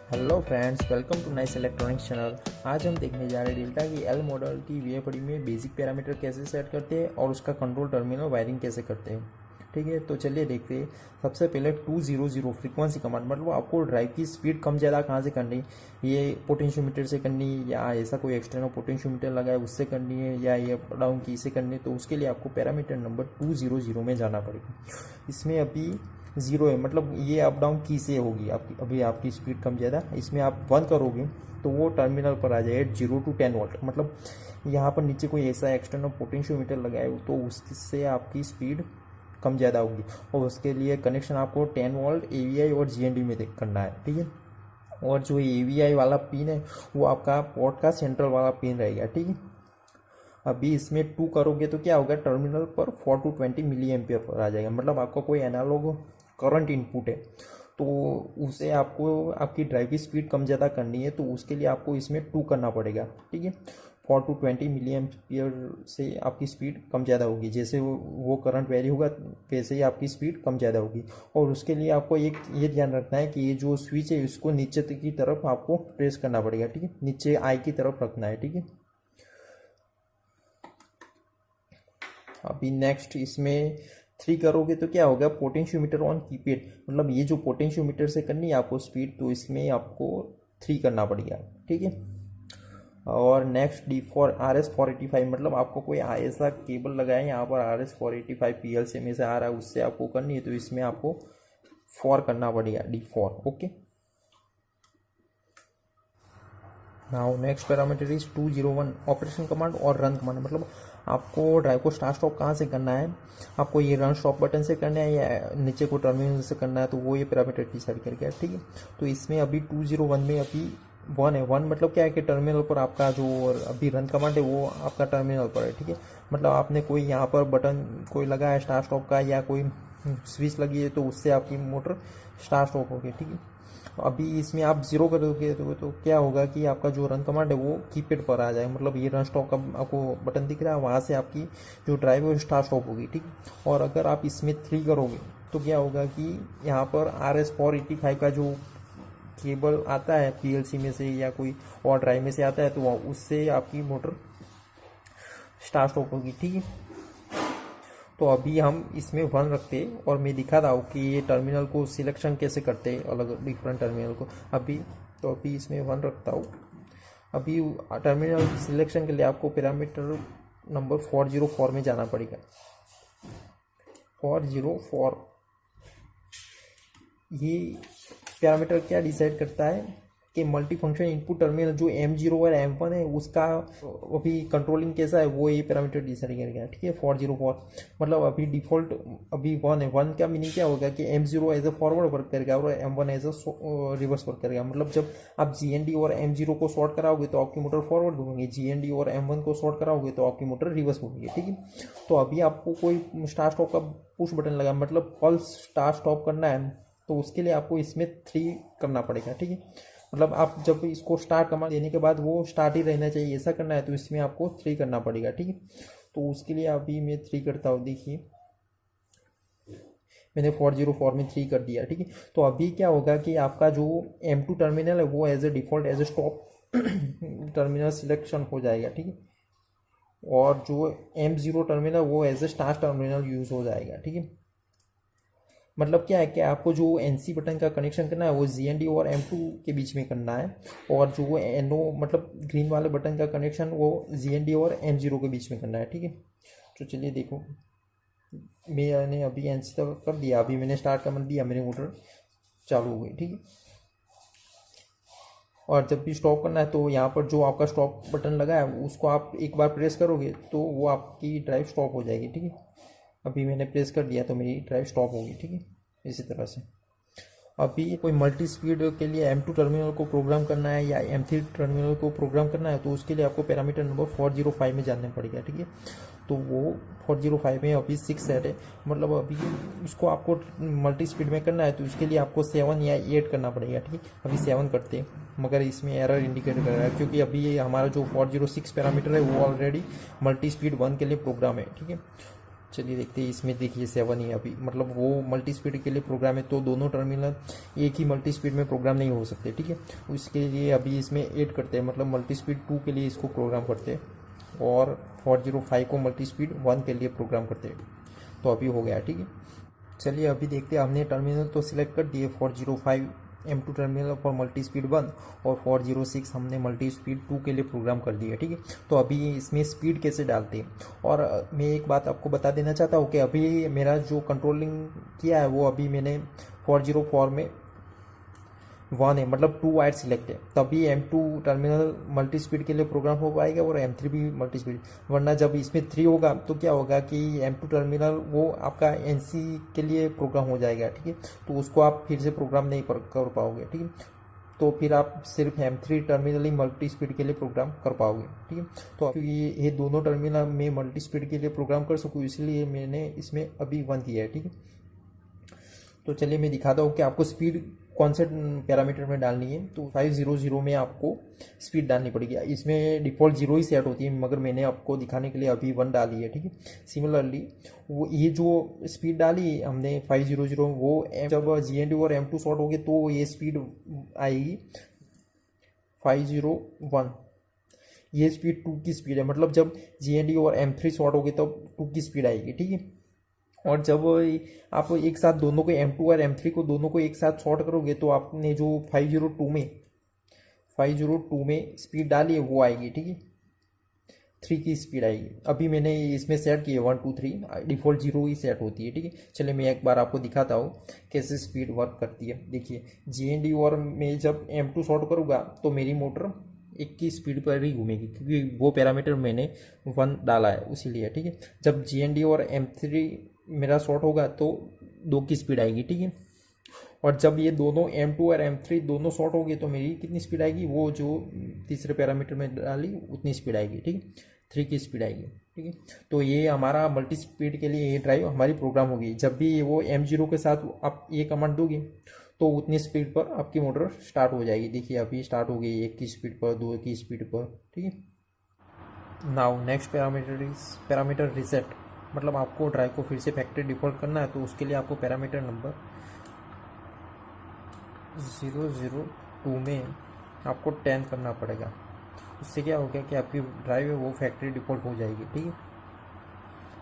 Hello friends, welcome to nice electronics channel. आज हम देखने जा रहे हैं डेल्टा की एल मॉडल की वीएफडी में बेसिक पैरामीटर कैसे सेट करते हैं और उसका कंट्रोल टर्मिनल वायरिंग कैसे करते हैं। ठीक है, तो चलिए देखते हैं। सबसे पहले 200 फ्रीक्वेंसी कमांड, मतलब आपको ड्राइव की स्पीड कम ज़्यादा कहाँ से करनी, ये पोटेंशियोमीटर से करनी या ऐसा कोई एक्सटर्नल पोटेंशियोमीटर लगा है उससे करनी है या ये अप डाउन की से करनी है, तो उसके लिए आपको पैरामीटर नंबर 200 में जाना पड़ेगा। इसमें अभी 0 है, मतलब ये अप डाउन की से होगी आपकी, अभी आपकी स्पीड कम ज़्यादा। इसमें आप 1 करोगे तो वो टर्मिनल पर आ जाएगा 0 to 10 वोल्ट, मतलब यहाँ पर नीचे कोई ऐसा एक्सटर्नल पोटेंशियोमीटर लगाए तो उससे आपकी स्पीड कम ज़्यादा होगी। और उसके लिए कनेक्शन आपको 10 वोल्ट AVI और GND में करना है। ठीक है, और जो AVI वाला पिन है वो आपका पोर्ट का सेंट्रल वाला पिन रहेगा। ठीक है, अभी इसमें 2 करोगे तो क्या होगा, टर्मिनल पर 4 to 20 मिली एम्पियर पर आ जाएगा। मतलब आपका कोई एनालॉग करंट इनपुट है तो उसे आपको आपकी ड्राइव की स्पीड कम ज़्यादा करनी है, तो उसके लिए आपको इसमें 2 करना पड़ेगा। ठीक है, 4 to 20 मिली एम्पियर से आपकी स्पीड कम ज़्यादा होगी। जैसे वो करंट वेरी होगा वैसे ही आपकी स्पीड कम ज़्यादा होगी। और उसके लिए आपको एक ये ध्यान रखना है कि ये जो स्विच है इसको नीचे की तरफ आपको प्रेस करना पड़ेगा। ठीक है, नीचे आई की तरफ रखना है। ठीक है, अभी नेक्स्ट इसमें 3 करोगे तो क्या होगा, पोटेंशियोमीटर ऑन कीपैड, मतलब ये जो पोटेंशियोमीटर से करनी है आपको स्पीड, तो इसमें आपको 3 करना पड़ेगा। ठीक है, और नेक्स्ट डी फॉर RS485, मतलब आपको कोई ऐसा केबल लगाए यहाँ पर RS485 PLC में से आ रहा है उससे आपको करनी है, तो इसमें आपको 4 करना पड़ेगा, D4। Okay, now next parameter is 201 operation command और रन कमांड, मतलब आपको ड्राइव को स्टार्ट स्टॉप कहाँ से करना है, आपको ये रन स्टॉप बटन से करना है या नीचे को टर्मिनल से करना है, तो वो ये पैरामीटर डिसाइड करके। ठीक है, तो इसमें अभी 201 में अभी 1 है। 1 मतलब क्या है कि टर्मिनल पर आपका जो अभी रन कमांड है वो आपका टर्मिनल पर है। ठीक है, मतलब आपने कोई यहाँ पर बटन कोई लगा है स्टार्ट स्टॉप का या कोई स्विच लगी है तो उससे आपकी मोटर स्टार्ट स्टॉप होगी। ठीक है, अभी इसमें आप 0 करोगे तो क्या होगा कि आपका जो रन कमांड है वो कीपैड पर आ जाएगा, मतलब ये रन स्टॉप का आपको बटन दिख रहा है, वहाँ से आपकी जो ड्राइव है वो स्टार्ट स्टॉप होगी। ठीक, और अगर आप इसमें 3 करोगे तो क्या होगा कि यहाँ पर RS485 का जो केबल आता है PLC में से या कोई और ड्राइव में से आता है तो उससे आपकी मोटर स्टार्ट स्टॉप होगी। ठीक है, तो अभी हम इसमें 1 रखते हैं और मैं दिखाता हूँ कि ये टर्मिनल को सिलेक्शन कैसे करते हैं, अलग डिफरेंट टर्मिनल को। अभी इसमें 1 रखता हूँ। अभी टर्मिनल सिलेक्शन के लिए आपको पैरामीटर नंबर 404 में जाना पड़ेगा। 404 ये पैरामीटर क्या डिसाइड करता है कि मल्टी फंक्शन इनपुट टर्मिनल जो M0 और M1 है उसका अभी कंट्रोलिंग कैसा है वो ये पैरामीटर डिसाइड करेगा। ठीक है, 404 मतलब अभी डिफॉल्ट अभी 1 है। 1 का मीनिंग क्या होगा कि M0 as a forward work करेगा और M1 as a reverse work करेगा। मतलब जब आप GND और M0 को शॉर्ट कराओगे तो आपकी मोटर फॉरवर्ड घूमेंगे, GND और M1 को शॉर्ट कराओगे तो आपकी मोटर रिवर्स घूमेगी। ठीक है, तो अभी आपको कोई स्टार्ट स्टॉप का पुश बटन लगा, मतलब पल्स स्टार्ट स्टॉप करना है, तो उसके लिए आपको इसमें 3 करना पड़ेगा। ठीक है, मतलब आप जब इसको स्टार्ट कमांड देने के बाद वो स्टार्ट ही रहना चाहिए, ऐसा करना है तो इसमें आपको 3 करना पड़ेगा। ठीक है, तो उसके लिए अभी मैं 3 करता हूँ। देखिए मैंने 404 में 3 कर दिया। ठीक है, तो अभी क्या होगा कि आपका जो M2 टर्मिनल है वो as a default as a stop terminal selection हो जाएगा। ठीक है, और जो M0 टर्मिनल वो as a start terminal use हो जाएगा। ठीक है, मतलब क्या है कि आपको जो NC बटन का कनेक्शन करना है वो GND और M2 के बीच में करना है, और जो NO मतलब ग्रीन वाले बटन का कनेक्शन वो GND और M0 के बीच में करना है। ठीक है, तो चलिए देखो, मैंने अभी NC तक कर दिया, अभी मैंने स्टार्ट कमांड दिया, मेरी मोटर चालू हो गई। ठीक है, और जब भी स्टॉप करना है तो यहाँ पर जो आपका स्टॉप बटन लगा है उसको आप एक बार प्रेस करोगे तो वो आपकी ड्राइव स्टॉप हो जाएगी। ठीक है, अभी मैंने प्रेस कर दिया तो मेरी ड्राइव स्टॉप होगी। ठीक है, इसी तरह से अभी कोई मल्टी स्पीड के लिए M2 टर्मिनल को प्रोग्राम करना है या M3 टर्मिनल को प्रोग्राम करना है तो उसके लिए आपको पैरामीटर नंबर 405 में जानना पड़ेगा। ठीक है, तो वो 405 में अभी 6 सेट है, मतलब अभी उसको आपको मल्टी स्पीड में करना है तो उसके लिए आपको 7 या 8 करना पड़ेगा। ठीक है, अभी 7 करते हैं मगर इसमें एरर इंडिकेट कर रहा है क्योंकि अभी ये हमारा जो 406 पैरामीटर है वो ऑलरेडी मल्टी स्पीड 1 के लिए प्रोग्राम है। ठीक है, चलिए देखते हैं, इसमें देखिए 7 ही अभी, मतलब वो मल्टी स्पीड के लिए प्रोग्राम है, तो दोनों टर्मिनल एक ही मल्टी स्पीड में प्रोग्राम नहीं हो सकते, ठीक है। उसके लिए अभी इसमें ऐड करते हैं, मतलब मल्टी स्पीड 2 के लिए इसको प्रोग्राम करते हैं और 405 को मल्टी स्पीड 1 के लिए प्रोग्राम करते हैं। तो अभी हो गया, ठीक है। चलिए अभी देखते हैं, हमने टर्मिनल तो सिलेक्ट कर दिए, 405 M2 terminal for multi speed 1 और 406 हमने मल्टी स्पीड 2 के लिए प्रोग्राम कर दिया, ठीक है। तो अभी इसमें स्पीड कैसे डालते हैं, और मैं एक बात आपको बता देना चाहता हूँ कि अभी मेरा जो कंट्रोलिंग किया है वो अभी मैंने 404 में 1 है, मतलब 2 वायर सिलेक्ट है, तभी M2 टर्मिनल मल्टी स्पीड के लिए प्रोग्राम हो पाएगा और M3 भी मल्टी स्पीड। वरना जब इसमें 3 होगा तो क्या होगा कि M2 टर्मिनल वो आपका NC के लिए प्रोग्राम हो जाएगा, ठीक है। तो उसको आप फिर से प्रोग्राम नहीं कर पाओगे, ठीक है। तो फिर आप सिर्फ M3 टर्मिनल ही मल्टी स्पीड के लिए प्रोग्राम कर पाओगे, ठीक है। तो क्योंकि ये दोनों टर्मिनल में मल्टी स्पीड के लिए प्रोग्राम कर सकूँ, इसलिए मैंने इसमें अभी 1 किया है, ठीक है। तो चलिए मैं दिखाता हूँ कि आपको स्पीड कौन से पैरामीटर में डालनी है। तो 500 में आपको स्पीड डालनी पड़ेगी, इसमें डिफ़ॉल्ट 0 ही सेट होती है, मगर मैंने आपको दिखाने के लिए अभी 1 डाली है, ठीक है। सिमिलरली वो ये जो स्पीड डाली हमने 500, वो जब GND और M2 शॉर्ट होगी तो ये स्पीड आएगी 501। ये स्पीड 2 की स्पीड है, मतलब जब GND और M3 शॉर्ट होगी तब 2 की स्पीड आएगी, ठीक है। और जब आप एक साथ दोनों को M2 और M3 को दोनों को एक साथ शॉर्ट करोगे तो आपने जो 502 में स्पीड डाली है वो आएगी, ठीक है। 3 की स्पीड आएगी। अभी मैंने इसमें सेट की है 1 2 3, डिफ़ॉल्ट 0 ही सेट होती है, ठीक है। चलिए मैं एक बार आपको दिखाता हूँ कैसे स्पीड वर्क करती है। देखिए GND और मैं जब M2 शॉर्ट करूँगा तो मेरी मोटर 1 की स्पीड पर ही घूमेगी, क्योंकि वो पैरामीटर मैंने 1 डाला है उसीलिए, ठीक है। जब GND और M3 मेरा शॉर्ट होगा तो 2 की स्पीड आएगी, ठीक है। और जब ये दोनों M2 और M3 दोनों शॉर्ट होगी तो मेरी कितनी स्पीड आएगी, वो जो तीसरे पैरामीटर में डाली उतनी स्पीड आएगी, ठीक है। 3 की स्पीड आएगी, ठीक है। तो ये हमारा मल्टी स्पीड के लिए ये ड्राइव हमारी प्रोग्राम होगी। जब भी वो M0 के साथ आप ये कमांड दोगे तो उतनी स्पीड पर आपकी मोटर स्टार्ट हो जाएगी। देखिए अभी स्टार्ट हो गई 1 की स्पीड पर, 2 की स्पीड पर, ठीक है। Now next parameter is parameter reset, मतलब आपको ड्राइव को फिर से फैक्ट्री डिफ़ॉल्ट करना है, तो उसके लिए आपको पैरामीटर नंबर 002 में आपको 10 करना पड़ेगा। उससे क्या हो गया कि आपकी ड्राइव है वो फैक्ट्री डिफ़ॉल्ट हो जाएगी, ठीक है।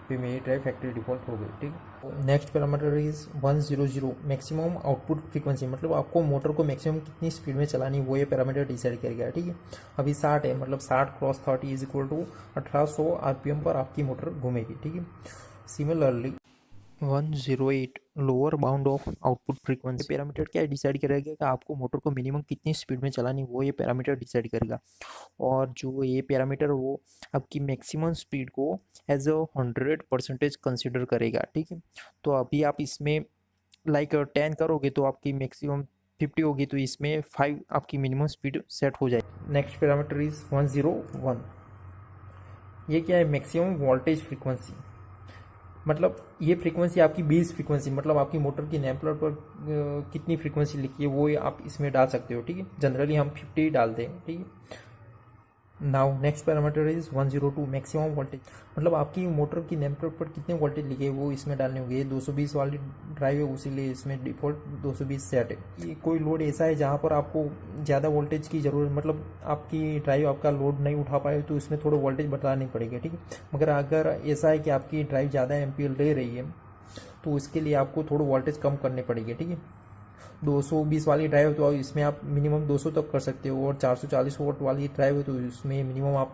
फिर मेरी ड्राइव फैक्ट्री डिफ़ॉल्ट हो गई, ठीक है। Next parameter is 100 maximum output frequency, मतलब आपको मोटर को मैक्सिमम कितनी स्पीड में चलानी वो ये पैरामीटर डिसाइड करेगा, ठीक है। अभी 60 है, मतलब 60 cross 30 is equal to 1800 RPM पर आपकी मोटर घूमेगी, ठीक है। Similarly 108 lower bound of output frequency parameter क्या डिसाइड करेगा कि आपको मोटर को मिनिमम कितनी स्पीड में चलानी वो ये पैरामीटर डिसाइड करेगा। और जो ये पैरामीटर वो आपकी मैक्सिमम स्पीड को एज अ 100% कंसिडर करेगा, ठीक है। तो अभी आप इसमें लाइक 10 करोगे तो आपकी मैक्सिमम 50 होगी, तो इसमें 5 आपकी मिनिमम स्पीड सेट हो जाएगी। Next parameter is 101। ये क्या है, मैक्सिमम वोल्टेज फ्रीक्वेंसी, मतलब ये फ्रीक्वेंसी आपकी बेस फ्रीक्वेंसी, मतलब आपकी मोटर की नेम प्लेट पर कितनी फ्रीक्वेंसी लिखी है वो आप इसमें डाल सकते हो, ठीक है। जनरली हम 50 डालते हैं, ठीक है। Now next parameter is 102 maximum voltage, मतलब आपकी मोटर की नेम प्लेट पर कितने वोल्टेज लिखे वो इसमें डालने होंगे। 220 वाली ड्राइव है उसीलिए इसमें डिफ़ॉल्ट 220 सेट है। ये कोई लोड ऐसा है जहाँ पर आपको ज़्यादा वोल्टेज की ज़रूरत, मतलब आपकी ड्राइव आपका लोड नहीं उठा पाए तो इसमें थोड़ा वोल्टेज बढ़ानी पड़ेगी, ठीक है। मगर अगर ऐसा है कि आपकी ड्राइव ज़्यादा एम्पीयर ले रही है तो इसके लिए आपको थोड़ा वोल्टेज कम करनी पड़ेगी, ठीक है। 220 वाली ड्राइव तो इसमें आप मिनिमम 200 तक कर सकते हो, और 440 वोल्ट वाली ड्राइव है तो इसमें मिनिमम आप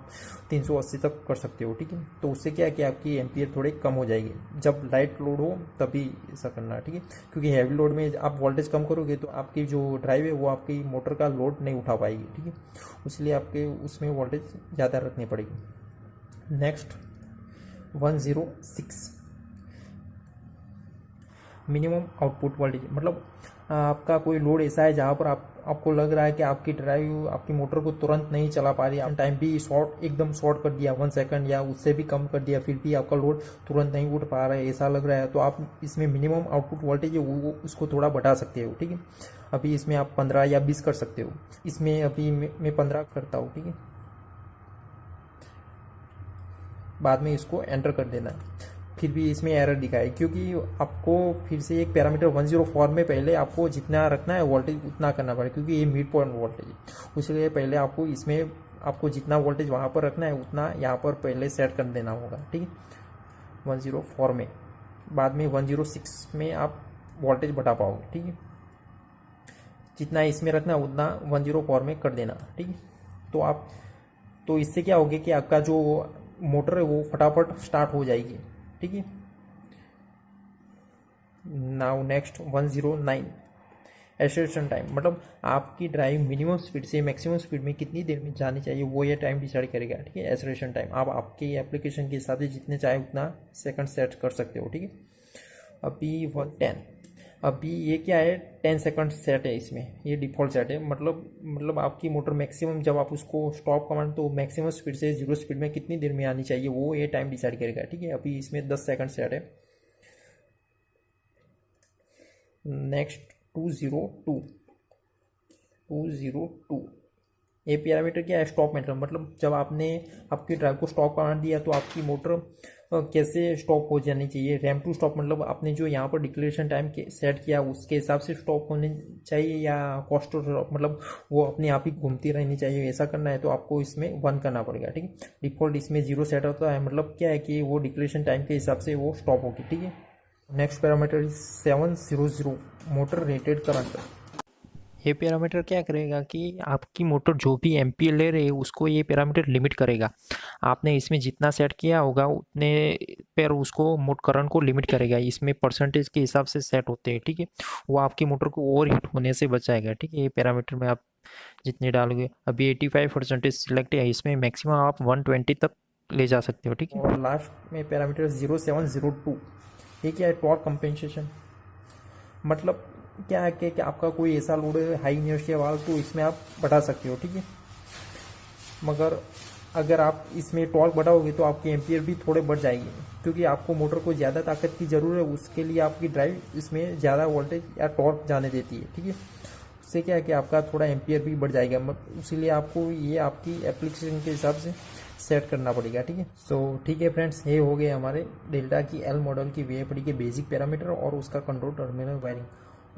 380 तक कर सकते हो, ठीक है। तो उससे क्या है कि आपकी एम्पियर थोड़े कम हो जाएगी। जब लाइट लोड हो तभी ऐसा करना है, ठीक है। क्योंकि हैवी लोड में आप वोल्टेज कम करोगे तो आपकी जो ड्राइव है वो आपकी मोटर का लोड नहीं उठा पाएगी, ठीक है। इसलिए आपके उसमें वोल्टेज ज़्यादा रखनी पड़ेगी। नेक्स्ट 106 मिनिमम आउटपुट वोल्टेज, मतलब आपका कोई लोड ऐसा है जहाँ पर आपको लग रहा है कि आपकी ड्राइव आपकी मोटर को तुरंत नहीं चला पा रही है, टाइम भी एकदम शॉर्ट कर दिया 1 सेकंड या उससे भी कम कर दिया, फिर भी आपका लोड तुरंत नहीं उठ पा रहा है, ऐसा लग रहा है, तो आप इसमें मिनिमम आउटपुट वोल्टेज है वो उसको थोड़ा बढ़ा सकते हो, ठीक है। अभी इसमें आप 15 या 20 कर सकते हो। इसमें अभी मैं 15 करता हूँ, ठीक है। बाद में इसको एंटर कर देना है। फिर भी इसमें एरर दिखाए, क्योंकि आपको फिर से एक पैरामीटर 104 में पहले आपको जितना रखना है वोल्टेज उतना करना पड़ेगा, क्योंकि ये मिड पॉइंट वोल्टेज है। इसलिए पहले आपको इसमें आपको जितना वोल्टेज वहाँ पर रखना है उतना यहाँ पर पहले सेट कर देना होगा, ठीक है, 104 में। बाद में 106 में आप वोल्टेज बढ़ा पाओगे, ठीक है। जितना इसमें रखना है उतना 104 में कर देना, ठीक है। तो इससे क्या होगा कि आपका जो मोटर है वो फटाफट स्टार्ट हो जाएगी, ठीक है। नाउ नेक्स्ट 109 एक्सेलरेशन टाइम, मतलब आपकी ड्राइव मिनिमम स्पीड से मैक्सिमम स्पीड में कितनी देर में जानी चाहिए वो ये टाइम डिसाइड करेगा, ठीक है। एक्सेलरेशन टाइम आप आपके एप्लीकेशन के हिसाब से जितने चाहे उतना सेकंड सेट कर सकते हो, ठीक है। अभी 10, अभी ये क्या है, 10 सेकंड सेट है इसमें, ये डिफ़ॉल्ट सेट है। मतलब आपकी मोटर मैक्सिमम जब आप उसको स्टॉप कमांड तो मैक्सिमम स्पीड से 0 स्पीड में कितनी देर में आनी चाहिए वो ये टाइम डिसाइड करेगा, ठीक है। अभी इसमें 10 सेकंड सेट है। नेक्स्ट 202 ये पैरामीटर क्या है, स्टॉप मीटर, मतलब जब आपने आपकी ड्राइव को स्टॉप कमांड दिया तो आपकी मोटर कैसे स्टॉप हो जानी चाहिए। रैम टू स्टॉप मतलब आपने जो यहाँ पर डिक्लेरेशन टाइम सेट किया उसके हिसाब से स्टॉप होने चाहिए, या कॉस्ट टू स्टॉप मतलब वो अपने आप ही घूमती रहनी चाहिए, ऐसा करना है तो आपको इसमें 1 करना पड़ेगा, ठीक है। डिफ़ॉल्ट इसमें 0 सेट होता है, मतलब क्या है कि वो डिक्लेरेशन टाइम के हिसाब से वो स्टॉप होगी, ठीक है। Next parameter 700 motor rated current. ये पैरामीटर क्या करेगा कि आपकी मोटर जो भी एम्पीयर ले रही है उसको ये पैरामीटर लिमिट करेगा। आपने इसमें जितना सेट किया होगा उतने पर उसको करंट को लिमिट करेगा। इसमें परसेंटेज के हिसाब से सेट होते हैं, ठीक है। वो आपकी मोटर को ओवर हीट होने से बचाएगा, ठीक है। ये पैरामीटर में आप जितने डालोगे, अभी 85% सिलेक्ट है, इसमें मैक्सिमम आप 120 तक ले जा सकते हो, ठीक है। और लास्ट में पैरामीटर 0702, ये क्या है, टॉर्क कंपेंसेशन, मतलब क्या है कि आपका कोई ऐसा लोड है हाई इनर्शिया वाला तो इसमें आप बढ़ा सकते हो, ठीक है। मगर अगर आप इसमें टॉर्क बढ़ाओगे तो आपके एम्पियर भी थोड़े बढ़ जाएंगे, क्योंकि आपको मोटर को ज़्यादा ताकत की ज़रूरत है, उसके लिए आपकी ड्राइव इसमें ज़्यादा वोल्टेज या टॉर्क जाने देती है, ठीक है। उससे क्या है कि आपका थोड़ा एम्पियर भी बढ़ जाएगा, इसीलिए आपको ये आपकी एप्लीकेशन के हिसाब से सेट करना पड़ेगा, ठीक है। सो ठीक है फ्रेंड्स, ये हो गए हमारे डेल्टा की एल मॉडल की VFD के बेसिक पैरामीटर और उसका कंट्रोल टर्मिनल वायरिंग।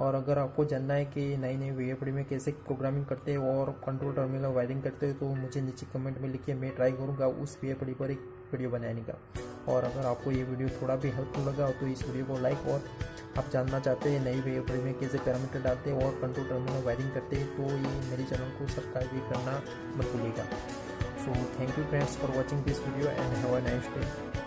और अगर आपको जानना है कि नई नई VFD में कैसे प्रोग्रामिंग करते हैं और कंट्रोल टर्मिनल वायरिंग करते हैं तो मुझे नीचे कमेंट में लिखिए, मैं ट्राई करूँगा उस VFD पर एक वीडियो बनाने का। और अगर आपको ये वीडियो थोड़ा भी हेल्पफुल लगा तो इस वीडियो को लाइक, और आप जानना चाहते हैं नई VFD में कैसे पैरामीटर डालते हैं और कंट्रोल टर्मिनल वायरिंग करते हैं तो ये मेरे चैनल को सब्सक्राइब भी करना मत भूलिएगा। So thank you friends for watching this video and have a nice day.